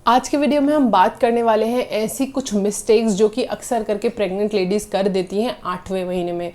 आज के वीडियो में हम बात करने वाले हैं ऐसी कुछ मिस्टेक्स जो कि अक्सर करके प्रेग्नेंट लेडीज़ कर देती हैं 8वें महीने में।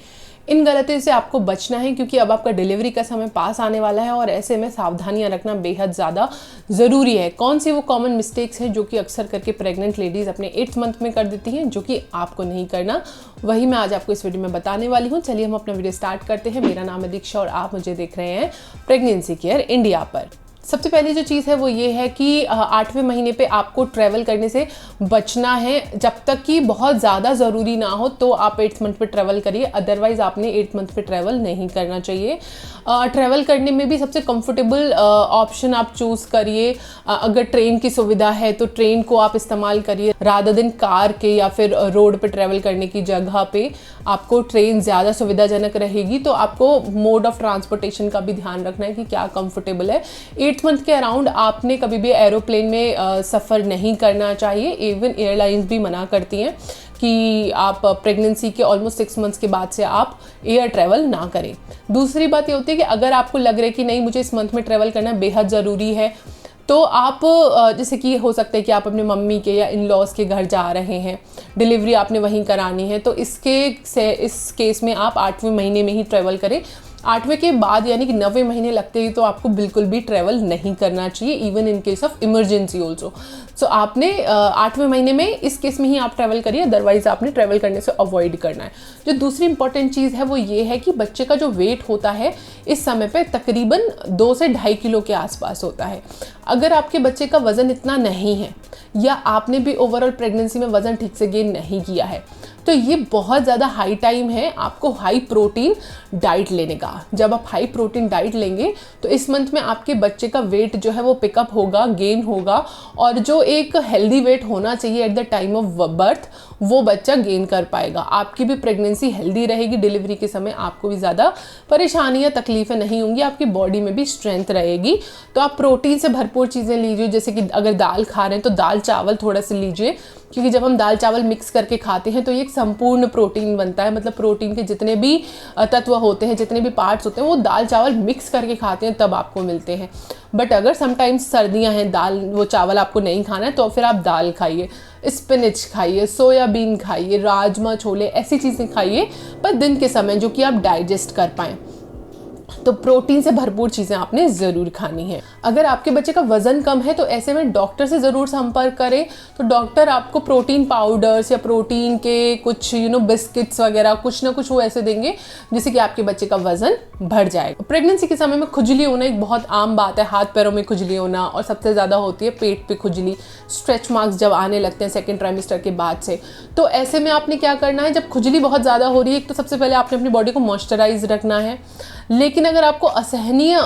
इन गलतियों से आपको बचना है क्योंकि अब आपका डिलीवरी का समय पास आने वाला है और ऐसे में सावधानियां रखना बेहद ज़्यादा ज़रूरी है। कौन सी वो कॉमन मिस्टेक्स हैं जो कि अक्सर करके प्रेग्नेंट लेडीज़ अपने 8th मंथ में कर देती हैं, जो कि आपको नहीं करना, वही मैं आज आपको इस वीडियो में बताने वाली हूँ। चलिए हम अपना वीडियो स्टार्ट करते हैं। मेरा नाम है दीक्षा और आप मुझे देख रहे हैं प्रेगनेंसी केयर इंडिया पर। सबसे पहली जो चीज़ है वो ये है कि 8वें महीने पे आपको ट्रैवल करने से बचना है। जब तक कि बहुत ज़्यादा ज़रूरी ना हो तो आप 8th मंथ पे ट्रैवल करिए, अदरवाइज़ आपने 8th मंथ पे ट्रैवल नहीं करना चाहिए। ट्रैवल करने में भी सबसे कंफर्टेबल ऑप्शन आप चूज़ करिए। अगर ट्रेन की सुविधा है तो ट्रेन को आप इस्तेमाल करिए रादर देन कार के, या फिर रोड पे ट्रैवल करने की जगह पे आपको ट्रेन ज़्यादा सुविधाजनक रहेगी। तो आपको मोड ऑफ ट्रांसपोर्टेशन का भी ध्यान रखना है कि क्या कंफर्टेबल है। 8th मंथ के अराउंड आपने कभी भी एरोप्लेन में सफ़र नहीं करना चाहिए। इवन एयरलाइंस भी मना करती हैं कि आप प्रेगनेंसी के ऑलमोस्ट 6 मंथ्स के बाद से आप एयर ट्रैवल ना करें। दूसरी बात ये होती है कि अगर आपको लग रहा है कि नहीं मुझे इस मंथ में ट्रैवल करना बेहद ज़रूरी है, तो आप जैसे कि हो सकता है कि आप अपने मम्मी के या इन लॉज के घर जा रहे हैं, डिलीवरी आपने वहीं करानी है, तो इस केस में आप 8वें महीने में ही ट्रैवल करें। 8वें के बाद यानी कि 9वें महीने लगते ही तो आपको बिल्कुल भी ट्रैवल नहीं करना चाहिए, even in case of emergency also. So आपने 8वें महीने में इस केस में ही आप ट्रैवल करिए, अदरवाइज आपने ट्रैवल करने से अवॉइड करना है। जो दूसरी इंपॉर्टेंट चीज़ है वो ये है कि बच्चे का जो वेट होता है इस समय पे तकरीबन 2 से 2.5 किलो के आसपास होता है। अगर आपके बच्चे का वज़न इतना नहीं है या आपने भी ओवरऑल प्रेगनेंसी में वज़न ठीक से गेन नहीं किया है, तो ये बहुत ज़्यादा हाई टाइम है आपको हाई प्रोटीन डाइट लेने का। जब आप हाई प्रोटीन डाइट लेंगे तो इस मंथ में आपके बच्चे का वेट जो है वो पिकअप होगा, गेन होगा, और जो एक हेल्दी वेट होना चाहिए at the time of birth वो बच्चा गेन कर पाएगा। आपकी भी प्रेगनेंसी हेल्दी रहेगी, डिलीवरी के समय आपको भी ज़्यादा परेशानियाँ तकलीफ़ें नहीं होंगी, आपकी बॉडी में भी स्ट्रेंथ रहेगी। तो आप प्रोटीन से भरपूर चीज़ें लीजिए, जैसे कि अगर दाल खा रहे हैं तो दाल चावल थोड़ा सा लीजिए, क्योंकि जब हम दाल चावल मिक्स करके खाते हैं तो ये एक संपूर्ण प्रोटीन बनता है। मतलब प्रोटीन के जितने भी तत्व होते हैं, जितने भी पार्ट्स होते हैं, वो दाल चावल मिक्स करके खाते हैं तब आपको मिलते हैं। बट अगर समटाइम्स सर्दियां हैं, दाल वो चावल आपको नहीं खाना है, तो फिर आप दाल खाइए, स्पिनच खाइए, सोयाबीन खाइए, राजमा छोले, ऐसी चीज़ें खाइए पर दिन के समय जो कि आप डाइजेस्ट कर पाएँ। तो प्रोटीन से भरपूर चीज़ें आपने ज़रूर खानी है। अगर आपके बच्चे का वज़न कम है तो ऐसे में डॉक्टर से ज़रूर संपर्क करें। तो डॉक्टर आपको प्रोटीन पाउडर्स या प्रोटीन के कुछ बिस्किट्स वगैरह कुछ ना कुछ वो ऐसे देंगे जिससे कि आपके बच्चे का वज़न बढ़ जाएगा। प्रेगनेंसी के समय में खुजली होना एक बहुत आम बात है, हाथ पैरों में खुजली होना, और सबसे ज़्यादा होती है पेट पे खुजली, स्ट्रेच मार्क्स जब आने लगते हैं 2nd ट्राइमेस्टर के बाद से। तो ऐसे में आपने क्या करना है, जब खुजली बहुत ज़्यादा हो रही है, एक तो सबसे पहले आपने अपनी बॉडी को मॉइस्चराइज रखना है। लेकिन अगर आपको असहनीय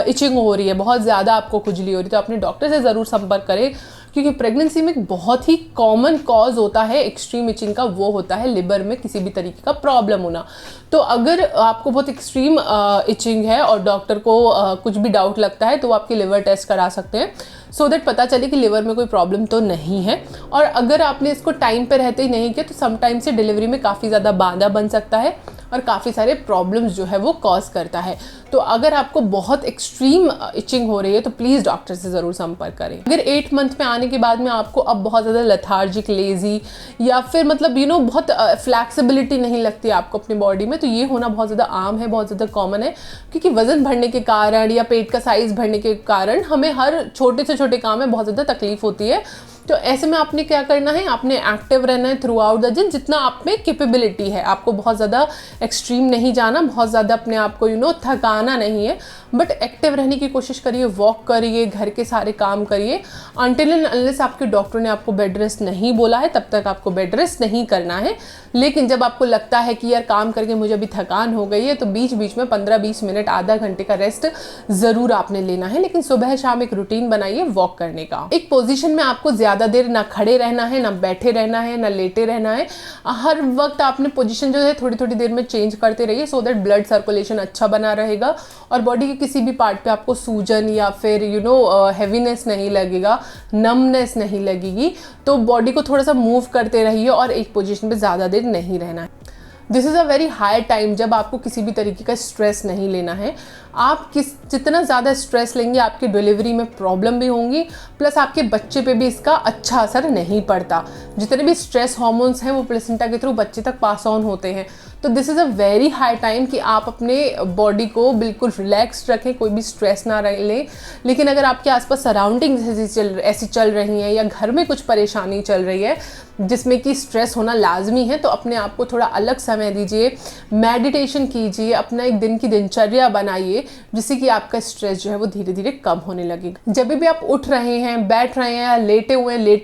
इचिंग हो रही है, बहुत ज़्यादा आपको खुजली हो रही है, तो अपने डॉक्टर से ज़रूर संपर्क करें, क्योंकि प्रेगनेंसी में एक बहुत ही कॉमन कॉज होता है एक्सट्रीम इचिंग का, वो होता है लिवर में किसी भी तरीके का प्रॉब्लम होना। तो अगर आपको बहुत एक्सट्रीम इचिंग है और डॉक्टर को कुछ भी डाउट लगता है तो वो आपके लिवर टेस्ट करा सकते हैं, सो दैट पता चले कि लिवर में कोई प्रॉब्लम तो नहीं है। और अगर आपने इसको टाइम पे रहते ही नहीं किया तो समटाइम से डिलीवरी में काफ़ी ज़्यादा बाधा बन सकता है और काफ़ी सारे प्रॉब्लम्स जो है वो कॉज करता है। तो अगर आपको बहुत एक्सट्रीम इचिंग हो रही है तो प्लीज़ डॉक्टर से ज़रूर संपर्क करें। अगर 8th मंथ में आने के बाद में आपको अब बहुत ज़्यादा लेथार्जिक, लेजी, या फिर मतलब बहुत फ्लैक्सिबिलिटी नहीं लगती आपको अपनी बॉडी में, तो ये होना बहुत ज़्यादा आम है, बहुत ज़्यादा कॉमन है, क्योंकि वज़न बढ़ने के कारण या पेट का साइज़ बढ़ने के कारण हमें हर छोटे से छोटे काम में बहुत ज़्यादा तकलीफ होती है। तो ऐसे में आपने क्या करना है, आपने एक्टिव रहना है थ्रू आउट द दिन, जितना आप में कैपेबिलिटी है। आपको बहुत ज़्यादा एक्सट्रीम नहीं जाना, बहुत ज़्यादा अपने आप को थकाना नहीं है, बट एक्टिव रहने की कोशिश करिए, वॉक करिए, घर के सारे काम करिए। अनटिल एंड अनलेस आपके डॉक्टर ने आपको बेड रेस्ट नहीं बोला है तब तक आपको बेड रेस्ट नहीं करना है। लेकिन जब आपको लगता है कि यार काम करके मुझे अभी थकान हो गई है, तो बीच बीच में 15-20 मिनट, आधा घंटे का रेस्ट ज़रूर आपने लेना है। लेकिन सुबह शाम एक रूटीन बनाइए वॉक करने का। एक पोजीशन में आपको ज़्यादा देर ना खड़े रहना है, ना बैठे रहना है, ना लेटे रहना है। हर वक्त आपने पोजीशन जो है थोड़ी थोड़ी देर में चेंज करते रहिए, सो दैट ब्लड सर्कुलेशन अच्छा बना रहेगा और बॉडी के किसी भी पार्ट पे आपको सूजन या फिर हैवीनेस नहीं लगेगा, नमनेस नहीं लगेगी। तो बॉडी को थोड़ा सा मूव करते रहिए और एक पोजीशन पे ज़्यादा देर नहीं रहना है। This is a very high time जब आपको किसी भी तरीके का स्ट्रेस नहीं लेना है। आप जितना ज़्यादा स्ट्रेस लेंगे आपकी डिलीवरी में प्रॉब्लम भी होंगी, प्लस आपके बच्चे पे भी इसका अच्छा असर नहीं पड़ता। जितने भी स्ट्रेस हार्मोन्स हैं वो प्लेसेंटा के थ्रू बच्चे तक पास ऑन होते हैं। तो this is a very high time कि आप अपने बॉडी को बिल्कुल रिलैक्स्ड रखें, कोई भी स्ट्रेस ना लें। लेकिन अगर आपके आसपास सराउंडिंग्स ऐसी चल रही हैं या घर में कुछ परेशानी चल रही है जिसमें कि स्ट्रेस होना लाजमी है, तो अपने आप को थोड़ा अलग समय दीजिए, मेडिटेशन कीजिए, अपना एक दिन की दिनचर्या बनाइए, जिससे कि आपका स्ट्रेस जो है वो धीरे धीरे कम होने लगेगा। जब भी आप उठ रहे हैं, बैठ रहे हैं या लेटे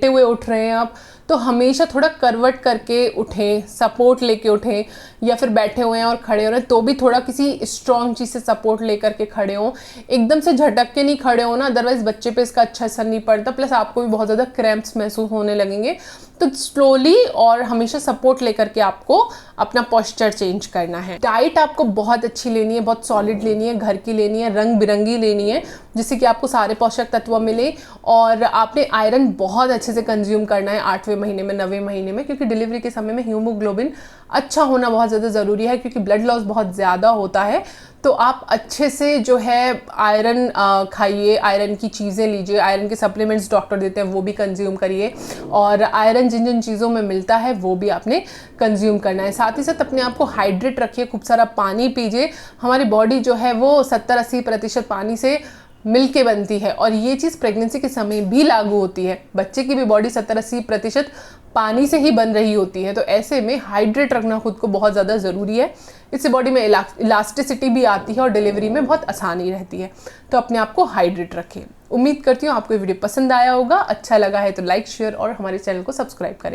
हुए उठ रहे हैं आप, तो हमेशा थोड़ा करवट करके उठें, सपोर्ट लेके उठें, या फिर बैठे हुए हैं और खड़े हो रहे हैं तो भी थोड़ा किसी स्ट्रॉन्ग चीज़ से सपोर्ट लेकर के खड़े हों। एकदम से झटक के नहीं खड़े हो ना, अदरवाइज बच्चे पे इसका अच्छा असर नहीं पड़ता, प्लस आपको भी बहुत ज़्यादा क्रैम्प्स महसूस होने लगेंगे। तो स्लोली और हमेशा सपोर्ट लेकर के आपको अपना पोस्चर चेंज करना है। डाइट आपको बहुत अच्छी लेनी है, बहुत सॉलिड लेनी है, घर की लेनी है, रंग बिरंगी लेनी है, जिससे कि आपको सारे पोषक तत्व मिले। और आपने आयरन बहुत अच्छे से कंज्यूम करना है 8वें महीने में, 9वें महीने में, क्योंकि डिलीवरी के समय में हीमोग्लोबिन अच्छा होना बहुत ज़्यादा ज़रूरी है, क्योंकि ब्लड लॉस बहुत ज़्यादा होता है। तो आप अच्छे से जो है आयरन खाइए, आयरन की चीज़ें लीजिए, आयरन के सप्लीमेंट्स डॉक्टर देते हैं वो भी कंज्यूम करिए, और आयरन जिन जिन चीज़ों में मिलता है वो भी आपने कंज्यूम करना है। साथ ही साथ अपने आप को हाइड्रेट रखिए, खूब सारा पानी पीजिए। हमारी बॉडी जो है वो 70-80% पानी से मिलके बनती है, और ये चीज़ प्रेगनेंसी के समय भी लागू होती है। बच्चे की भी बॉडी 70-80% पानी से ही बन रही होती है। तो ऐसे में हाइड्रेट रखना खुद को बहुत ज़्यादा ज़रूरी है। इससे बॉडी में इलास्टिसिटी भी आती है और डिलीवरी में बहुत आसानी रहती है। तो अपने आप को हाइड्रेट रखें। उम्मीद करती हूँ आपको ये वीडियो पसंद आया होगा। अच्छा लगा है तो लाइक, शेयर और हमारे चैनल को सब्सक्राइब करें।